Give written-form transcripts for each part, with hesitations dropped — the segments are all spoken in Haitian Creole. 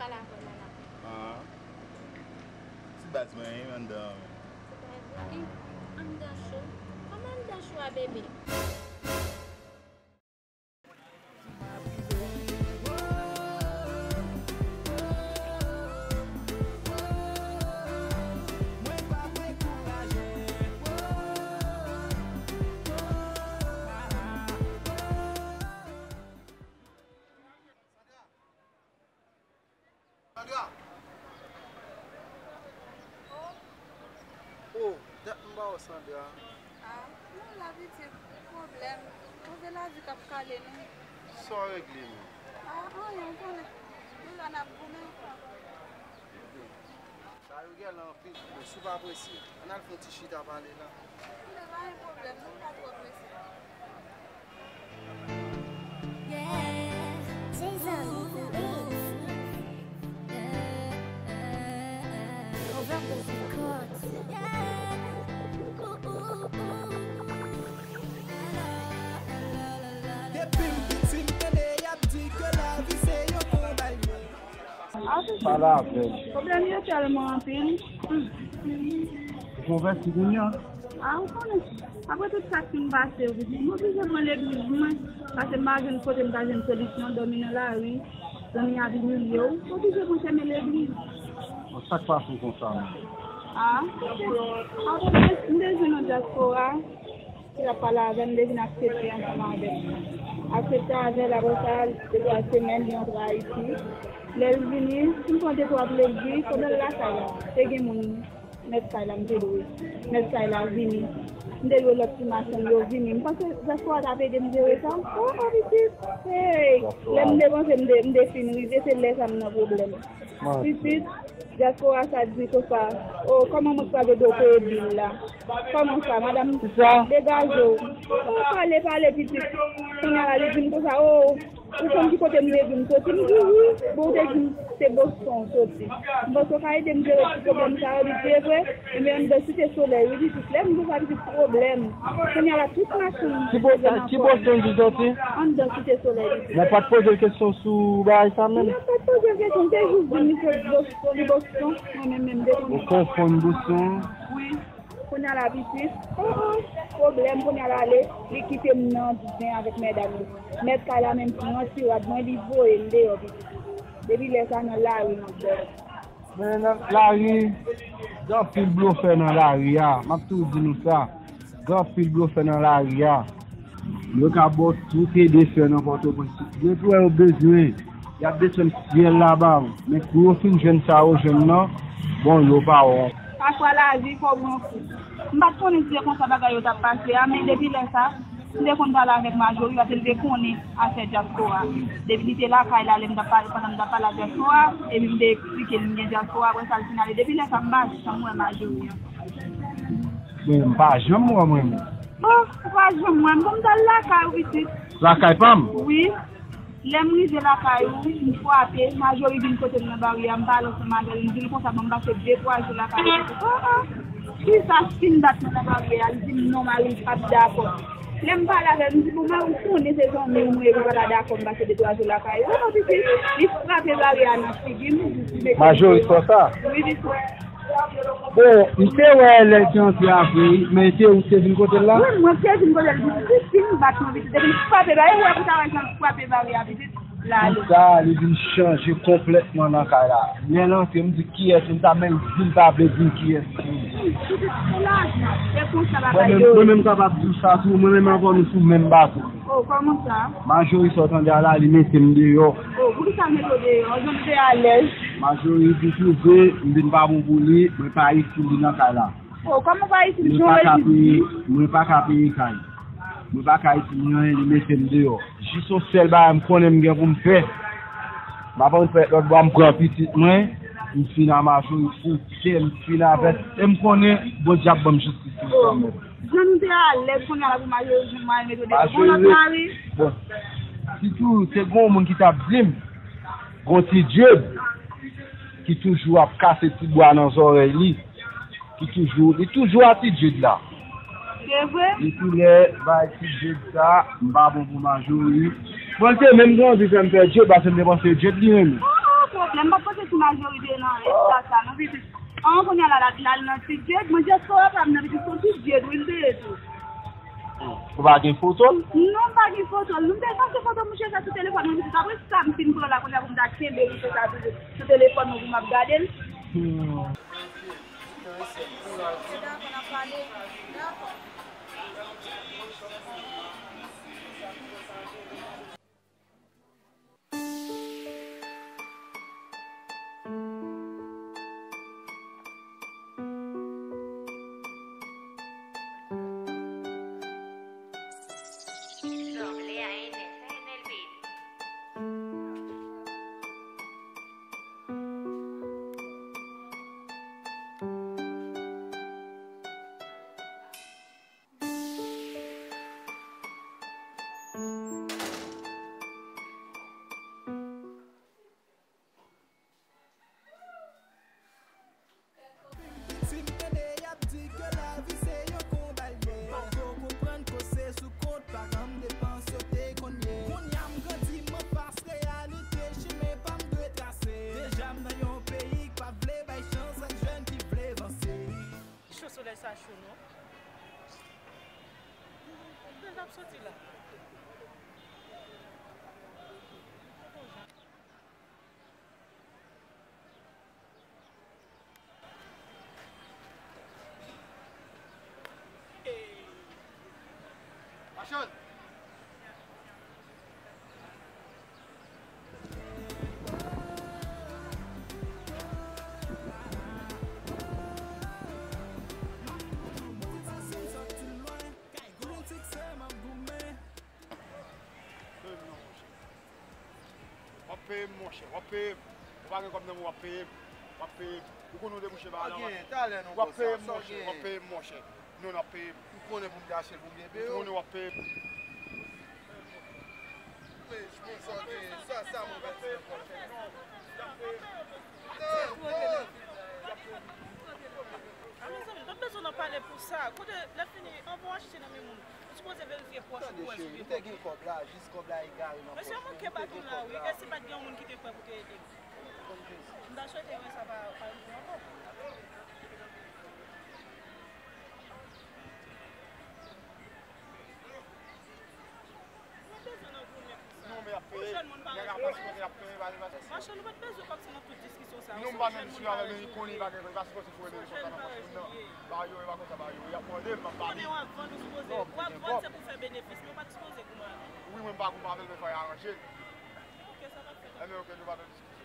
Ah. Si bas mwen an dan. An dan chou? Koman an dan chou a bebe? Oh, dat mba ou Sandra? Non la vi se problem. On ve la vi kap kale nou. So regle nou. Yon konen. Nou la nap goumen. Sa yon gen lan fi, sou pa apresi. An al fon ti chita pale la. Ne va yon problem, nou pa tro apresi. Fala, Fred. Problem yo telman anpil. Kon vesti koun ya? On konen. Apre tout sa ki mbase, mwen pise mwen l'eglise mwen. Pase mba jen kote mta jen solisyon domine la ri. Domi avi mwen yo. Mwen pise mwen cheme l'eglise. On sak pa sou kon sa. Mde jen nou diaspora. Si la pala ven, mde jen aksepte ansaman den. Aksepte aven la rosal de 3 semen yon tra iti. Les vini, mwen konte kwa plegi, konde la kaya. Tege moun met kaya mte doye. Met kaya vini. Mde yo l'optimation yo vini. Mwen konse diaspora tape de mde wetan. Vitit. Hey. Le mde konse mde finri. Se les amna problem. Vitit. Diaspora sa di ko sa. Oh, comment mwen sa de dope bil la? Comment ça, madame? Dégazo. Parle petit. On a la vini ko sa. Oh. Ou kon ki kote mle vim soti, mdi oui, bo de vim se Boston soti. Boston ka ide mde wè problem sa wè di vre, mbe mde site soleil, wè di site, mde sa di problem. Kon yala tout masin. Ki Boston di soti? An de site soleil. Mwen pat pose kesyon sou ba sa men? Mwen pat pose kesyon, te jous di mi se Boston, mwen de kon. Ou konfon Boston? Oui. Kon yala vitis, problem kon yala ale, li kite mnan disnen avèk mèdame. Mèd ka la mèm si yon siwad, mwen li vo e lè yo vitis. Debi lè sa nan la ri nan bel. Men nan la ri, gwa pil blo fè nan la ri ya. Map tou di nou sa. Gwa pil blo fè nan la ri ya. Yo ka bot tout e de fè nan koto konsi. Yo tou e yo bezwe. Ya beswen siyen la ba. Men kou yo fin jen sa o jen nan, bon yo pa ou. Paswa la zi pou mwen kou. Mbat konen si kon sa bagay yo tap pase, men depi lè sa, mde kon pala avèk majori, wate lè konen ase diaspora. Depi lite la kay la lè mda pala diaspora, e mde eksplike lè diaspora, wè sal finale. Depi lè sa mba jishan mwen majori. Mba jom mwen? Mba jom mwen, mda la kay witit. La kay pam? Oui. Lè mrize la kay ou, mfwa apè, majori bin kote mwen bari, mba lò seman del, mdil kon sa mba se dekwa jè la kay ou. Si sa fin dat mwen bari, al di mnon mari pat dako. Lè mpa la ve, mdi pou mwen koune se son mwen mwen wala dako mba se dekwa jè la kay ou. Li frape bari anan sigim. Majori so sa? Oui, di so. Bon, ite wè eleksyon ti apri, men ite ou se vin kote la? Mwen se vin kote la, di fin bat mwen viti. Depi frape bari, wè pou ta wè chan frape bari a viti. Sa, li vin chanje kompletman nan kay la. Mwen lan se mdi ki es, mta men vin table din ki es. Mwen men kapap sou sa sou, mwen men avon sou men batou. Oh, koman sa? Majori sotan de ala li mette mde yo. Oh, pou sa mette de yo? Ojon de alej. Majori di souze, mbin pa moun bouli, mwen pa isi li nan kay la. Oh, koman pa isi li? Mwen pa kapi yi kay. Mwen pa ka isi li mette mde yo. Jiso sel ba m konen mgen pou mfe. Ma pa mwen fè lòt ba m kwa pitit mwen. M fina majori foute, m fina vet. M konen, bo diap bom justice. Jan de alej konen ala pou majori mwen mette de. Bon, si tou te gon moun ki tap zim, gon ti djeb, ki toujou ap kase ti bwa nan zorey li, ki toujou a ti djeb la. Li tou le, ba ti djeb sa, mba bon pou majori. Bon te, menm gon zi fèm fè djeb, ba se mde bon se djeb li men. pas de problème. Je pense que c'est une majorité dans ça. On connaît la petite jet, mais je sais pas, je ne sais pas si jet ou il tout. Vous avez une photo? Non, pas de photo. Nous avons des photos, monsieur, ça sur téléphone. Nous avons ça, nous filmons là, nous avons des ça sur téléphone, nous avons regardé. Action! Mon cher, on paye, on va comme nous, on paye, vous nous débouchez par là. On paye, mon cher, nous on paye, vous connaissez pour me lâcher pour bien payer, nous on paye. Ça, mon gars. Pas besoin d'en parler pour ça. Quand la fini, on va acheter dans mes mondes. Tu peux vérifier pour acheter pour acheter. Mais si on manque pas tout là, oui, est-ce que c'est pas de monde qui te fait pour t'aider? On a souhaité que ça va pas encore. Non, mais après, Marshall, nous pas besoin comme ça dans toute discussion ça. nous pas même sur avec les connus, parce que c'est pour les choses. Bah, yo, va comme ça, bah, yo, il y a problème, on est en vente, nous supposons. Vendre, c'est pour faire bénéfice, mais pas disposer comme ça. oui, même pas comme avec le faire arranger. Ok, ça va faire. Mais ok, nous pas de discussion.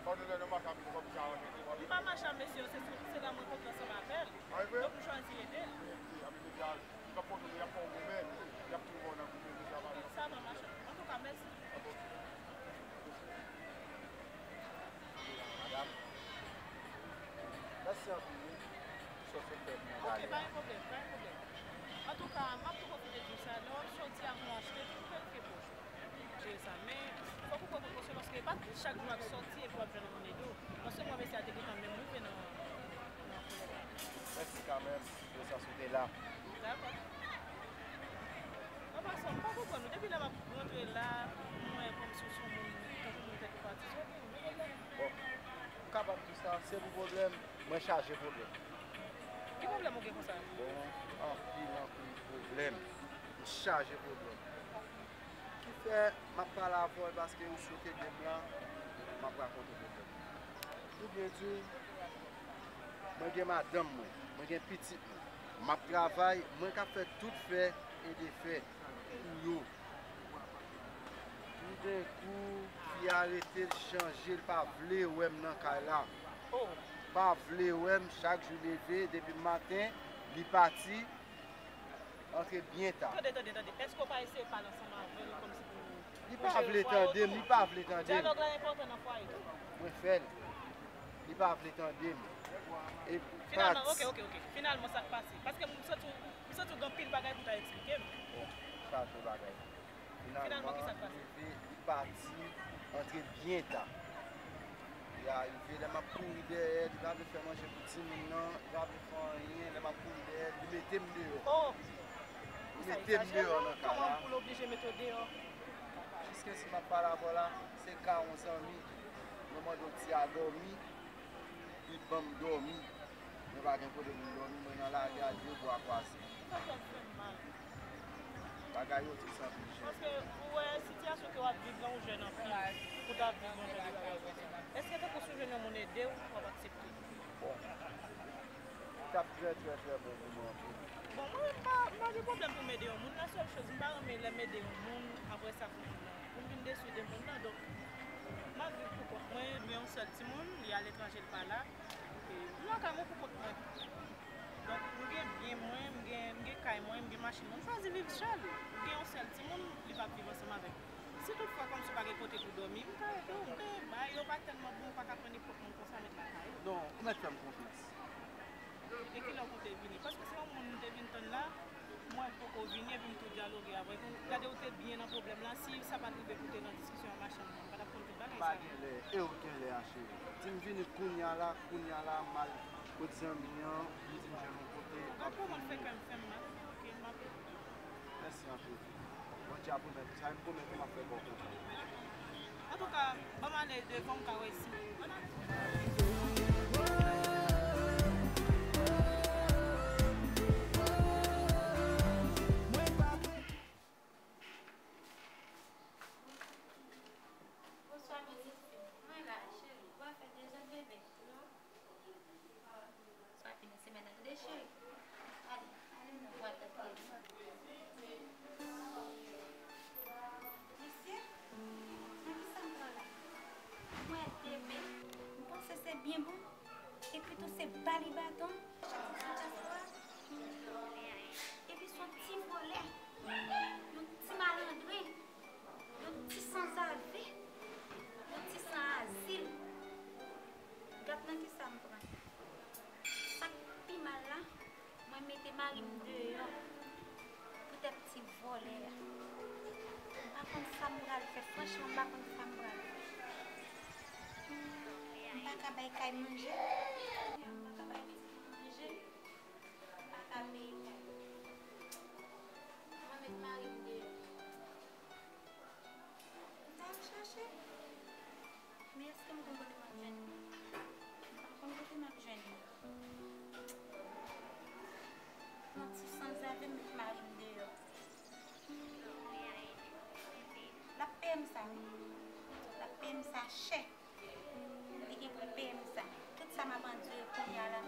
Quand nous allons marcher avec comme ça, on pas marcher, monsieur, c'est la moto que ça m'appelle. Donc, vous choisissez d'elle. Ça va marcher. En tout cas, merci. Ok, pas un problème, pas un problème. En tout cas, je vais vous dire ça. Nous allons sortir à nous acheter tout le temps. J'ai ça, mais il faut que vous proposez parce que pas chaque jour à sortir et pour faire dans les dos. Parce que moi, je vais essayer de quand même nous faire dans merci quand même de s'assurer là. D'accord. On passe pas pourquoi nous. Depuis là, je vais rentrer là, moi, comme si on était parti. Bon, capable de ça, c'est mon problème. Moi, chargé problème. Quel problème vous avez comme ça? Bon, problème. Chargé problème. Qui fait, je ne parle pas parce que vous souhaitez des blancs, je ne vais pas raconter problème. Tout bien dit, moi, j'ai madame, moi, j'ai petite. Je travaille, moi, je fais tout fait et des faits pour eux. Tout d'un coup, il a arrêté de changer, il n'a pas voulu ou même dans le là. Pas voulu ou même chaque jour levé, depuis le matin, il est parti. Entre bien tard. Attendez. Est-ce qu'on va essayer de parler ensemble avec lui comme si il pas voulu tendre, il pas voulu tendre. Dialogue là important dans le foyer. Moi fait. Il pas voulu tendre. Et finalement, ok. Finalement ça passe parce que nous sommes dans pile bagaille pour t'expliquer. Ça tout bagaille. Finalement qui ça passe? Il parti entre bien tard. Il a arrivé dans ma pourri derrière, il va me faire manger pour 10 minutes, il va me faire rien, il m'a pourri derrière, il mettait me dehors. Oh. Il mettait me dehors dans le Comment on peut l'obliger à mettre dehors? Je Piske si ma pala vola, se ka 11 ans mi, maman do ti a dormi, pi bam dormi, men pa gen kote moun dormi, men nan la gya diyo bo akwasi. Ça fait mal. Bagay yo ti simplifie. Parce que, ouais, situation que vous vivez là, ou jeune en fille, pour ta vie, est-ce que tu as construit une monnaie ou pour accepter? Bon. Tap très bon pour moi. Bon, moi, pas de problème pour m'aider au monde. La seule chose, je ne vais pas m'aider au monde après ça pour me déçu des monde. Donc, ma vie pour moi, je suis un seul petit monde, il y a à l'étranger pas là. Et moi, quand même, pour moi. Donc, je suis bien moi, je suis caille moi, je suis machine. Je choisis vivre seul. Je suis un seul petit monde, il va vivre ensemble avec. Si toutefois, comme je ne suis pas côté pour dormir, je ne pas tellement bon pour apprendre pour ça mettre la caille. Non, comment tu fais confiance? Et qui l'a compté venir. Parce que si on monte une là, moi, il faut qu'on vienne et tout dialoguer avec vous. Regardez où tu es bien dans le problème là. Si ça va arriver pour dans la discussion, machin, on va pas compter dans Pas les et aucun les haché. Si me viens kounya là mal au dizamien, me dit je mon côté. Après, on fait comme femme mal. OK, ma Merci un peu. Bon tu as promis, ça me promet que m'a fait bon. En tout cas, on va aller devant ici. Bonsoir, petite fille. Moi, là, chérie, on va faire des jeunes bébés. Soit une semaine à deux, chérie. Allez, nous voir ta télé. Monsieur, ça me prend là. Moi, bébé, vous pensez que c'est bien bon? Et puis tout ces balibatons, et puis son petit volet, mon petit malandré, mon petit sans-abri, mon petit sans-asile. Regarde qui ça me prend. Ça pi mal là, moi mettez Marie dehors pour des petits volets là. Par contre, ça me fait franchement, par contre, ça me pas qu'à bailler manger. Pas qu'à bailler manger. Pas qu'à bailler. On va mettre Marie dehors. Tu vas me chercher? Mais est-ce que je vais me jeune? Je vais me jeune. Non, si sans avoir mettre Marie dehors. La PM ça. La PM ça chèque. Il y a pour PM ça. Tout ça m'a vendu pour y aller.